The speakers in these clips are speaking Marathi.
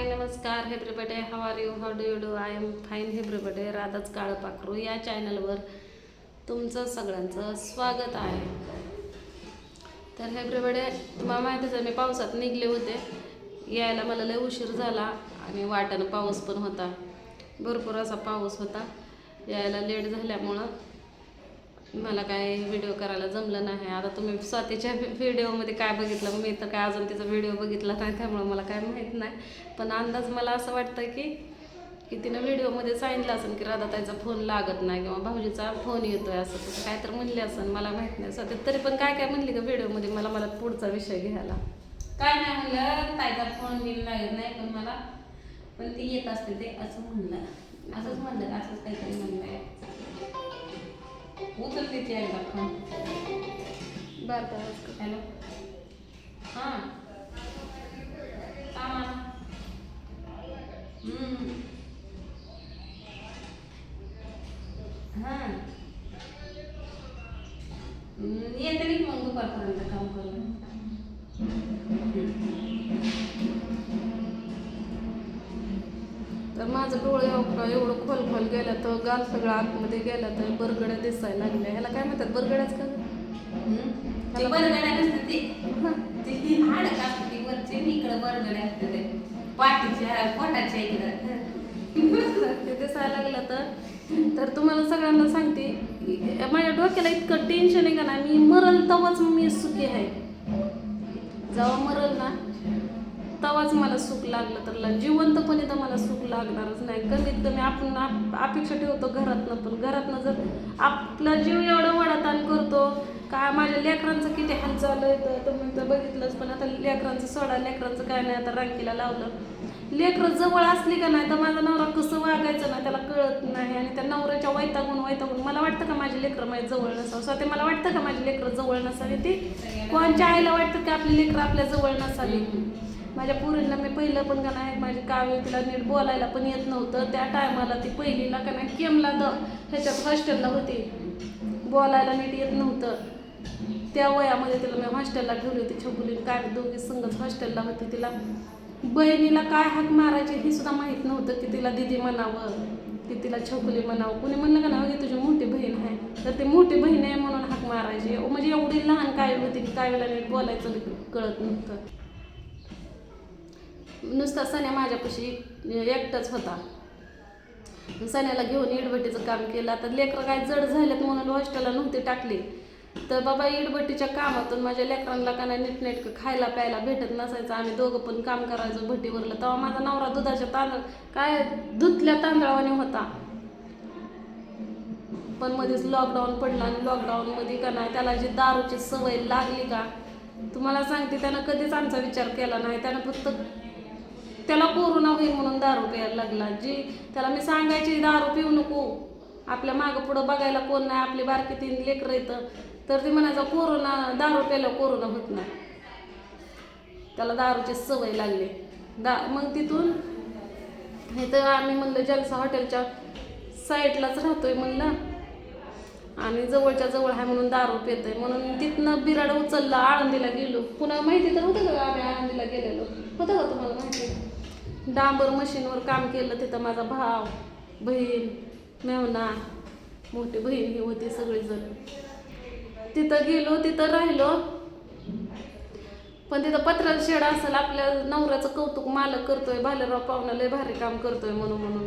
हाय नमस्कार everybody, how are you, how do you do? I am fine everybody. राधाच काळपाखरू या चॅनलवर तुमचं सगळ्यांचं स्वागत आहे. तर एव्हरीबडी, तुम्हाला माहितीच आहे मी पावसात निघले होते. यायला मला लय उशीर झाला आणि वाटानं पाऊस पण होता, भरपूर असा पाऊस होता. यायला लेट झाल्यामुळं मला काय व्हिडिओ करायला जमलं नाही. आता तुम्ही स्वातीच्या व्हिडिओमध्ये काय बघितलं, मी तर काय अजून तिचा व्हिडिओ बघितला नाही, त्यामुळं मला काय माहीत नाही. पण अंदाज मला असं वाटतं की तिनं व्हिडिओमध्ये सांगितलं असेल की राधाताईचा फोन लागत नाही किंवा भाऊजीचा फोन येतोय, असं तसं काय तर म्हणले असेल, मला माहीत नाही. स्वाती तरी पण काय म्हणली का व्हिडिओमध्ये, मला पुढचा विषय घ्यायला काय नाही म्हणलं. ताईचा फोन बिन लागत नाही पण ती येत असते ते असं म्हणलं, असंच म्हणलं, असंच काहीतरी म्हणलंय. उचल देते एकदा फोन. बरं हॅलो. हां कामा हां येते नाही मग दुपारपर्यंत काम करून. तर माझं डोळे एवढं खोल गेलं तर गाल सगळं आतमध्ये गेलं तर बरगड्या दिसायला लागल्या. ह्याला काय म्हणतात, बरगड्याच का? बरगड्या नसते ती हाडक असते ती वरची, इकडं बरगड्या असते ते पाठीच्या पोटाच्या इकडं ते दिसायला लागलं. तर तुम्हाला सगळ्यांना सांगते, माझ्या डोक्याला इतकं टेन्शन आहे का ना, मी मरल तेव्हाच मी सुखी आहे. जेव्हा मरल ना तेव्हाच मला सुख लागलं, तर जिवंतपणे तर मला सुख लागणारच नाही. कमीत कमी आपण अपेक्षा ठेवतो घरातनं, पण घरातनं जर आपला जीव एवढं वडाताण करतो काय. माझ्या लेकरांचं किती हाल झालंय तर तुम्ही तर बघितलंच. पण आता लेकरांचं सोडा, लेकरांचं काय नाही, आता रांकीला लावलं. लेकरं जवळ असली का नाही तर माझा नवरा कसं वागायचं ना त्याला कळत नाही. आणि त्या नवऱ्याच्या वैतागून मला वाटतं का माझे लेकरं माझ्या जवळ नसावं. स्वतः मला वाटतं का माझी लेकरं जवळ नसावी. ती कोणच्या आईला वाटतं की आपली लेकरं आपल्या जवळ नसावी. माझ्या पोरींना मी पहिलं पण का नाही, माझी काव्य तिला नीट बोलायला पण येत नव्हतं. त्या टायमाला ती पहिलीला का नाही केमला ह्याच्यात हॉस्टेलला होती, बोलायला नीट येत नव्हतं. त्या वयामध्ये तिला मी हॉस्टेलला ठेवली होती. छकुलीने काय दोघी संगच हॉस्टेलला होती. तिला बहिणीला काय हाक मारायचे हे सुद्धा माहीत नव्हतं की तिला दिदी म्हणावं की तिला छकुली म्हणावं. कुणी म्हणलं का नाही तुझी मोठी बहीण आहे, तर ती मोठी बहीण आहे म्हणून हाक मारायची. म्हणजे एवढी लहान काय होती की काय वेळेला नीट बोलायचं कळत नव्हतं. नुसता सण्या माझ्यापाशी एकटाच होता. सण्याला घेऊन इडभट्टीचं काम केलं. आता लेकरं काय जड झालेत म्हणून हॉस्टेलला नव्हते टाकले, तर बाबा इडभट्टीच्या कामातून माझ्या लेकरांना का नाही नीटनेटकं खायला प्यायला भेटत नसायचं. आम्ही दोघं पण काम करायचो भट्टीवरलं. तेव्हा माझा नवरा दुधाच्या काय धुतल्या तांदळावाने होता. पण मध्येच लॉकडाऊन पडला आणि लॉकडाऊनमध्ये का नाही त्याला जी दारूची सवय लागली का, तुम्हाला सांगते त्यानं कधीच आमचा विचार केला नाही. त्यानं फक्त त्याला कोरोना होईल म्हणून दारू प्यायला लागला. जी त्याला मी सांगायची दारू पिऊ नको, आपल्या मागं पुढं बघायला कोण नाही, आपली बारकी 3 लेकरं येतं, तर ते म्हणायचं कोरोना, दारू प्यायला कोरोना होत नाही. त्याला दारूची सवय लागली. मग तिथून हे तर आम्ही म्हणलं जलसा हॉटेलच्या साईडलाच राहतोय म्हणलं आणि जवळच्या जवळ आहे म्हणून दारू पितोय म्हणून तिथनं बिराड उचलला, आळंदीला गेलो. पुन्हा माहिती तर होतं का आम्ही आळंदीला गेलेलो, होतं का तुम्हाला माहिती? डांबर मशीनवर काम केलं तिथं. माझा भाव, बहीण, मेवना, मोठी बहीण ही होती, सगळेजण तिथं गेलो. तिथं राहिलो. पण तिथं पत्र्याचं शेड असेल, आपल्या नवऱ्याचं कौतुक मालक करतोय, भालेराव पाहुणा लय भारी काम करतोय म्हणून.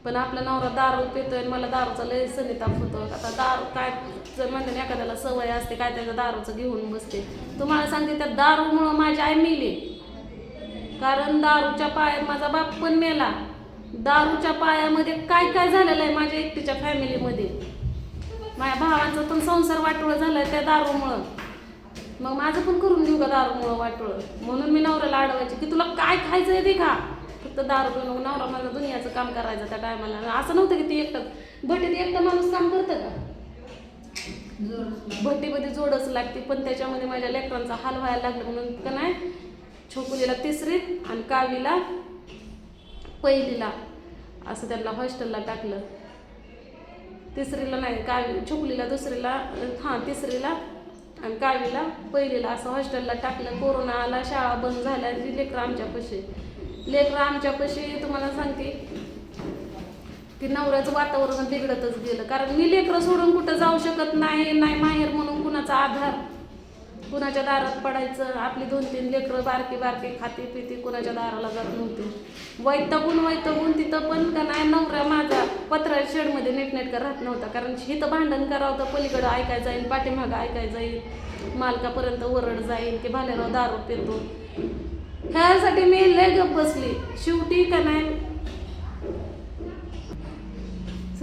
पण आपला नवरा दारू पितोय आणि मला दारूचा लय सनिताप होतो. आता दारू काय जर म्हणते ना एखाद्याला सवय असते काय त्याचं दारूचं घेऊन बसते. तुम्हाला सांगते त्या दारूमुळं माझी आई मेली. कारण दारूच्या पायात माझा बाप पण मेला. दारूच्या पायामध्ये काय झालेलं आहे माझ्या एकटीच्या फॅमिलीमध्ये. माझ्या भावाचा पण संसार वाटोळं झालाय त्या दारूमुळं. मग माझं पण करून देऊ का दारूमुळं वाटोळं? म्हणून मी नवऱ्याला अडवायचे की तुला काय खायचं आहे ते खा, फक्त दारू पिऊ नको. नवरा माझा दुनियाचं काम करायचं त्या टायमाला. असं नव्हतं की ती एकटं भट्टीत एकटं माणूस काम करतं का, भट्टीमध्ये जोडच लागते. पण त्याच्यामध्ये माझ्या लेकरांचा हाल व्हायला लागला म्हणून का नाही छकुलीला 3रीत आणि कावीला 1लीला असं त्यांना हॉस्टेलला टाकलं. 3रीला नाही, छकुलीला 2रीला, 3रीला आणि कावीला 1लीला असं हॉस्टेलला टाकलं. कोरोना आला, शाळा बंद झाल्या, जी लेकरं आमच्यापाशी लेकरं आमच्यापाशी तुम्हाला सांगते की नवऱ्याचं वातावरण बिघडतच गेलं. कारण मी लेकरं सोडून कुठं जाऊ शकत नाही, नाही माहेर म्हणून कुणाचा आधार, कुणाच्या दारात पडायचं. आपली 2-3 लेकरं बारकी बारकी खाती पिती कुणाच्या दाराला जात नव्हते. वैतागून तिथं पण का नाही नवरा माझा पत्रा शेडमध्ये नीटनेटका राहत नव्हता. कारण हिथं भांडण करावं तर पलीकडं ऐकाय जाईल, पाठीमागं ऐकाय जाईल, मालकापर्यंत ओरड जाईल की भालेराव दारू पितो. ह्यासाठी मी लय गप बसली. शेवटी का नाही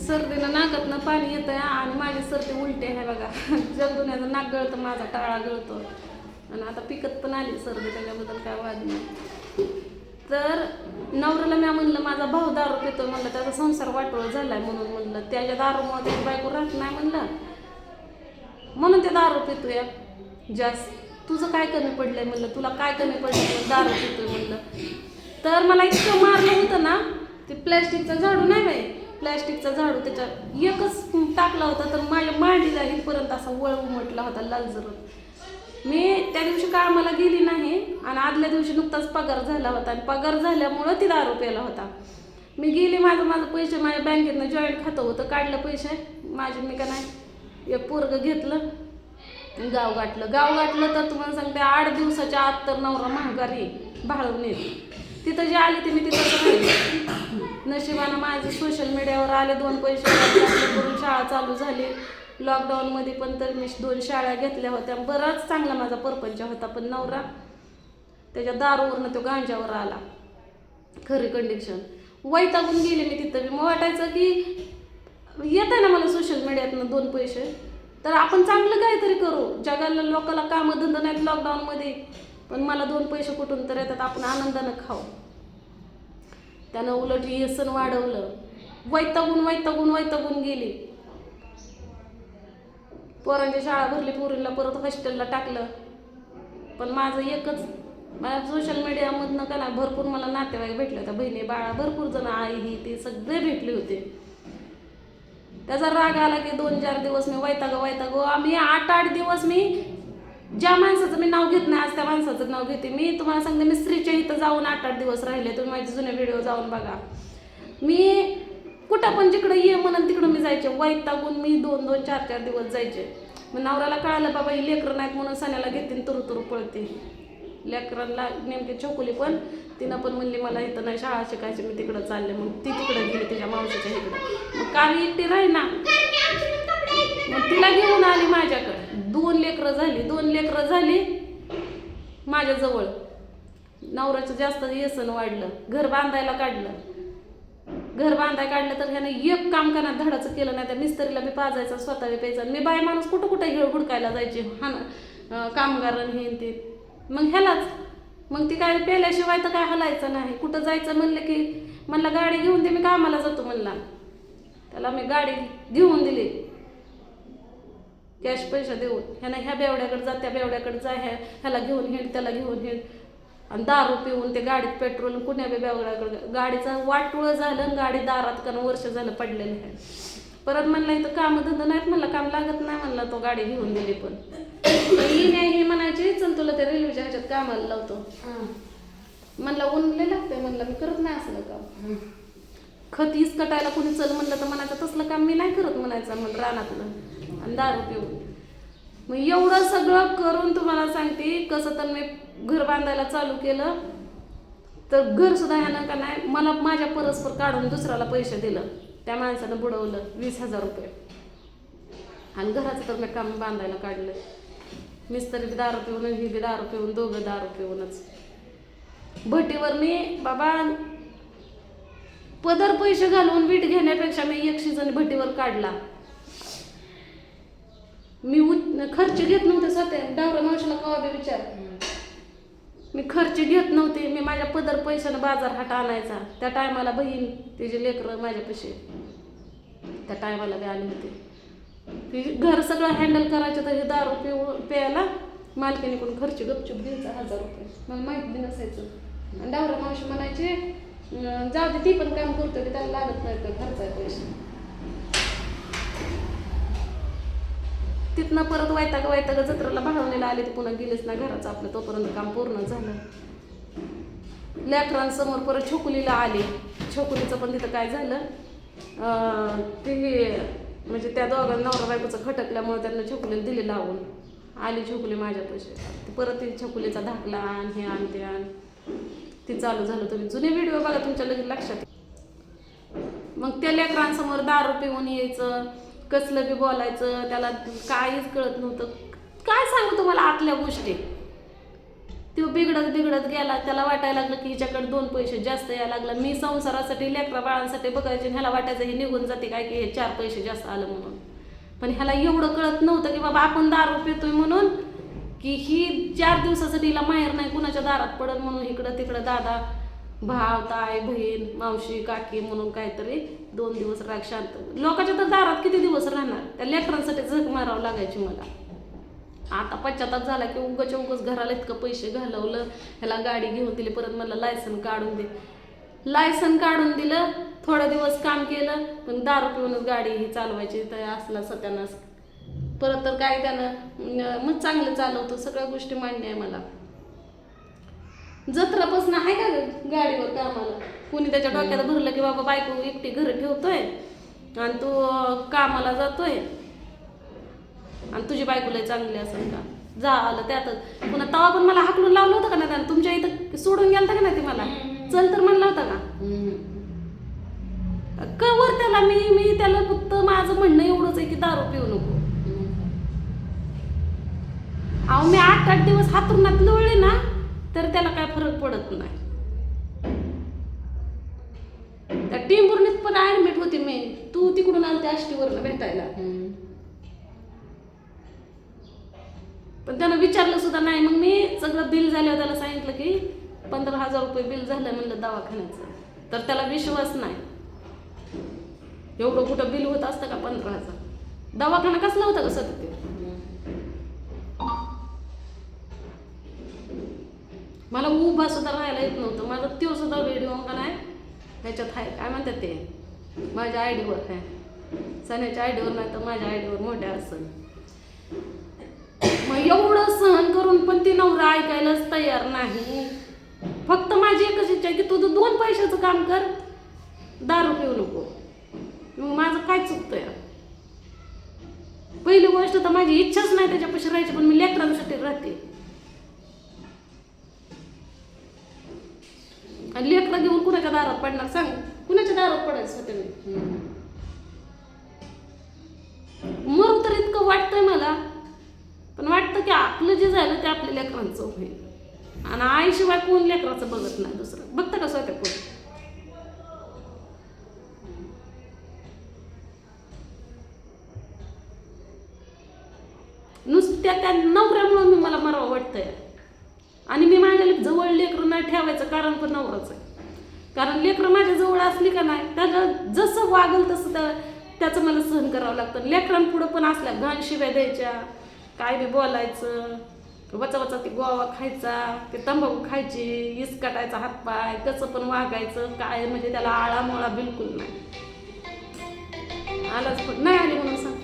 सर्दीनं नाकातनं पाणी येतं आणि माझी सर्दी उलटी आहे बघा. जगदुन्याचं नाक गळतं, माझा टाळा गळतो आणि आता पिकत पण आली सर्दी, त्याच्याबद्दल काय वाद नाही. तर नवऱ्याला मी म्हणलं माझा भाऊ दारू पितो म्हणलं, त्याचा संसार वाटोळ झालाय म्हणून म्हणलं, त्याच्या दारूमुळे त्याची बायको राहत नाही म्हणलं, म्हणून ते दारू पितोय जास्त. तुझं काय कमी पडलंय म्हणलं, तुला काय कमी पडलं दारू पितोय म्हणलं. तर मला इतकं मारलं होतं ना, ते प्लॅस्टिकचा झाडू नाही बाई, प्लॅस्टिकचा झाडू त्याच्यात एकच टाकला होता तर माझ्या मांडीला इथपर्यंत असा वळ उमटला होता लाल जरत. मी त्या दिवशी कामाला गेली नाही आणि आदल्या दिवशी नुकताच पगार झाला होता आणि पगार झाल्यामुळं ती दारू प्यायला होता. मी गेली, माझं पैसे माझ्या बँकेतनं जॉईंट खातं होतं, काढलं पैसे माझे. मी का नाही एक पोरगं घेतलं, गाव गाठलं तर तुम्हाला सांगते 8 दिवसाच्या आत तर नवरा महागारी भाळून येत. तिथं जे आली ते मी तिथंच राहिले. नशिबानं माझे सोशल मीडियावर आले 2 पैसे करून शाळा चालू झाली. लॉकडाऊनमध्ये पण तर मी 2 शाळा घेतल्या होत्या, बराच चांगला माझा परपंच होता. पण नवरा त्याच्या दारूवरनं तो गांजावर आला. खरी कंडिशन वैतागून गेले मी तिथं. मग वाटायचं की येत आहे ना मला सोशल मीडियातनं 2 पैसे, तर आपण चांगलं काहीतरी करू. जगाला लोकांना कामं धंदा नाहीत लॉकडाऊनमध्ये, पण मला 2 पैसे कुठून तर येतात, आपण आनंदानं खाऊ. त्यानं उलट व्यसन वाढवलं. वैतागून गेली. पोरांची शाळा भरली, पोरींना परत हॉस्टेलला टाकलं. पण माझं एकच, माझ्या सोशल मीडियामधनं का ना भरपूर मला नातेवाईक भेटले होते, बहिणी बाळा भरपूर जण, आई ही ते सगळे भेटले होते. त्याचा राग आला की 2-4 दिवस मी वैतागो आम्ही 8 दिवस मी ज्या माणसाचं मी नाव घेत नाही आज त्या माणसाचं नाव घेते. मी तुम्हाला सांगते, मी स्त्रीच्या इथं जाऊन 8 दिवस राहिले. तुम्ही माझे जुने व्हिडिओ जाऊन बघा. मी कुठं पण जिकडं ये म्हणून तिकडं मी जायचे. वैतागून मी 2-2, 4-4 दिवस जायचे. मग नवऱ्याला कळालं बाबा ही लेकरं नाहीत म्हणून सण्याला घेते तुरु पळते. लेकरांना नेमकी छोकुली पण तिनं पण म्हणली मला इथं नाही शाळा शिकायची, मी तिकडं चालले. मग ती तिकडं गेली तिच्या मावशीच्या इकडं. मग कामी एकटी राही ना, मग तिला घेऊन आली माझ्याकडे. 2 लेकरं झाली माझ्याजवळ. नवऱ्याचं जास्त व्यसन वाढलं. घर बांधायला काढलं तर ह्यानं एक काम करणार धडाचं केलं नाही. त्या मिस्त्रीला बी पाजायचं, स्वतः बी प्यायचं. मी बाय माणूस कुठं हेळ हुडकायला जायचे, कामगारण हे ते. मग ह्यालाच मग ती काय पेल्याशिवाय तर काय हलायचं नाही. कुठं जायचं म्हणलं की म्हणला गाडी घेऊन दे, मी कामाला जातो म्हणला. त्याला मी गाडी घेऊन दिली कॅश पैसे देऊन. ह्यानं ह्या बेवड्याकडे जा, त्या बेवड्याकडे जा, ह्याला घेऊन हिंड, त्याला घेऊन हिंड. आणि दारू पिऊन ते गाडीत पेट्रोल कुण्या बी बेवड्याकडे. गाडीचं वाटोळं झालं, गाडी दारात कारण वर्ष झालं पडलेलं आहे. परत म्हणलं इथं कामधंदा नाहीत, म्हणलं काम लागत नाही म्हणला. तो गाडी घेऊन दिली. पण ही नाही ही म्हणायची चल तुला त्या रेल्वेच्या ह्याच्यात कामाला लावतो. म्हणलं ऊन लय लागतंय, म्हणलं मी करत नाही असलं काम. खत कटायला कुणी चल म्हणलं तर म्हणायचं तसलं काम मी नाही करत म्हणायचं, म्हणलं रानातलं. आणि दारू पिऊन मग एवढं सगळं करून तुम्हाला सांगते कसं तर मी घर बांधायला चालू केलं. तर घर सुद्धा ह्यानं का नाही मला माझ्या परस्पर काढून दुसऱ्याला पैसे दिलं. त्या माणसानं बुडवलं 20,000 रुपये. आणि घराचं तर मी काम बांधायला काढलं. मिस्त्री बी दारू पिऊन, ही बी दारू पिऊन, दोघं दारू पिऊनच. भटीवर मी बाबा पदर पैसे घालून वीट घेण्यापेक्षा मी 100 जण भटीवर काढला. मी खर्च घेत नव्हते स्वतः. डावरा मावशीला कवा बी विचार, मी खर्च घेत नव्हते. मी माझ्या पदर पैशानं बाजार हाट आणायचा. त्या टायमाला बहीण तिचे लेकरं माझ्यापाशी त्या टायमाला बी आले होते. घर सगळं हँडल करायचं तर हे दारू प्यायला मालकीने खर्च गपचूप द्यायचा 1000 रुपये. मला माहित बी नसायचं. आणि डावरा मावशी म्हणायचे जाऊ दे ती पण काम करतो की त्याला लागत नाही तर खर्च आहे पैसे. तिथनं परत वैताग जत्राला भाडवणीला आले ते पुन्हा गेलेच ना घराचं आपलं. तोपर्यंत काम पूर्ण झालं. लेकरांसमोर परत छोकुलीला आले. छोकुलीचं पण तिथं काय झालं, ते म्हणजे त्या दोघांना नवरा बायकोचं खटकल्यामुळे त्यांना छोकुलीला दिले लावून. आली छोकुली माझ्यापाशी, परत ती छोकुलीचा धाकला आण, हे आण ते आण, ती चालू झालं. तुम्ही जुने व्हिडिओ बघा, तुमच्या लगेच लक्षात. मग त्या लेकरांसमोर दारू पिऊन यायचं, कसलं बी बोलायचं, त्याला काहीच कळत नव्हतं. काय सांगू तुम्हाला आतल्या गोष्टी. तो बिघडत गेला. त्याला वाटायला लागलं की हिच्याकडे 2 पैसे जास्त यायला लागलं. मी संसारासाठी लेकरा बाळांसाठी बघायचे, ह्याला वाटायचं हे निघून जाते काय की हे 4 पैसे जास्त आलं म्हणून. पण ह्याला एवढं कळत नव्हतं की बाबा आपण दारू पितोय म्हणून की ही 4 दिवसासाठी हिला माहेर नाही कुणाच्या दारात पडल म्हणून इकडं तिकडं दादा, भाव, ताई, बहीण, मावशी, काकी म्हणून काहीतरी 2 दिवस राग शांत. लोकांच्या तर दारात किती दिवस राहणार. त्या लेकरांसाठी झक मारावं लागायची मला. आता पश्चाताप झाला की उगाच घराला इतकं पैसे घालवलं, ह्याला गाडी घेऊन दिली, परत मला लायसन काढून दे. लायसन काढून दिलं, थोडे दिवस काम केलं, पण दारू पिऊनच गाडी ही चालवायची. तर असला सत्यानाश. परत तर काय त्यानं मग चांगलं चालवतो, सगळ्या गोष्टी मान्य आहे मला. जत्रापासून आहे का गाडीवर कामाला, कुणी त्याच्या डोक्यात भरलं की बाबा बायको एकटी घरी ठेवतोय आणि तू कामाला जातोय आणि तुझी बायको लय चांगली असेल का, जा आलं त्यातच. पुन्हा तवा पण मला हाकलून लावलं होतं का ना त्यानं, तुमच्या इथं सोडून गेलता का नाही ते मला, चल तर म्हणलं होतं का वर त्याला. मी त्याला फक्त माझं म्हणणं एवढंच आहे की दारू पिऊ नको. अहो मी 8 दिवस हातरुणात लोळले ना तर त्याला काय फरक पडत नाही. त्या टिंबुर्णीत पण ऍडमिट होती मी, तू तिकडून आलते आष्टीवरनं भेटायला. पण त्यानं विचारलं सुद्धा नाही. मग मी सगळं बिल झाल्यावर त्याला सांगितलं की 15,000 रुपये बिल झालं म्हणलं दवाखान्याचं. तर त्याला विश्वास नाही. एवढं कुठं बिल होत असतं का 15,000. दवाखाना कसला होता का सध्या ते. मला उभा सुद्धा राहायला येत नव्हतं. माझा तो सुद्धा व्हिडिओ का नाही ह्याच्यात आहे, काय म्हणतात ते, माझ्या आयडीवर आहे. सण्याच्या आयडीवर नाही तर माझ्या आयडीवर मोठ्या असेल. मग एवढं सहन करून पण ती नवरा ऐकायलाच तयार नाही. फक्त माझी एकच इच्छा आहे की तू 2 पैशाचं काम कर, दारू पिऊ नको. मग माझं काय चुकतंय. पहिली गोष्ट तर माझी इच्छाच नाही त्याच्यापाशी राहायची, पण मी लेकरांसाठी राहते. आणि लेकरं घेऊन कुणाच्या दारात पडणार सांग, कुणाच्या दारात पडायचं होते मी. मरू तर इतकं वाटतंय मला, पण वाटतं की आपलं जे झालं ते आपल्या लेकरांचं होईल. आणि आईशिवाय कोण लेकराचं बघत नाही दुसरं. बघतं का स्वतः कोण. नुसत्या त्या नवऱ्यामुळे मला मरावं वाटतंय. आणि मी माझ्या जवळ लेकरं नाही ठेवायचं कारण पण नवराच आहे. कारण लेकरं माझ्या जवळ असली का नाही, त्याला जसं वागल तसं त्याचं मला सहन करावं लागतं. लेकरांपुढं पण असल्या घाण शिव्या द्यायच्या, काय बी बोलायचं, वचा ती गोवा खायचा, ते तंबाखू खायची, इसकाटायचा हातपाय, कसं पण वागायचं. काय म्हणजे त्याला आळामोळा बिलकुल नाही. आलाच पण नाही आली म्हणून सांग.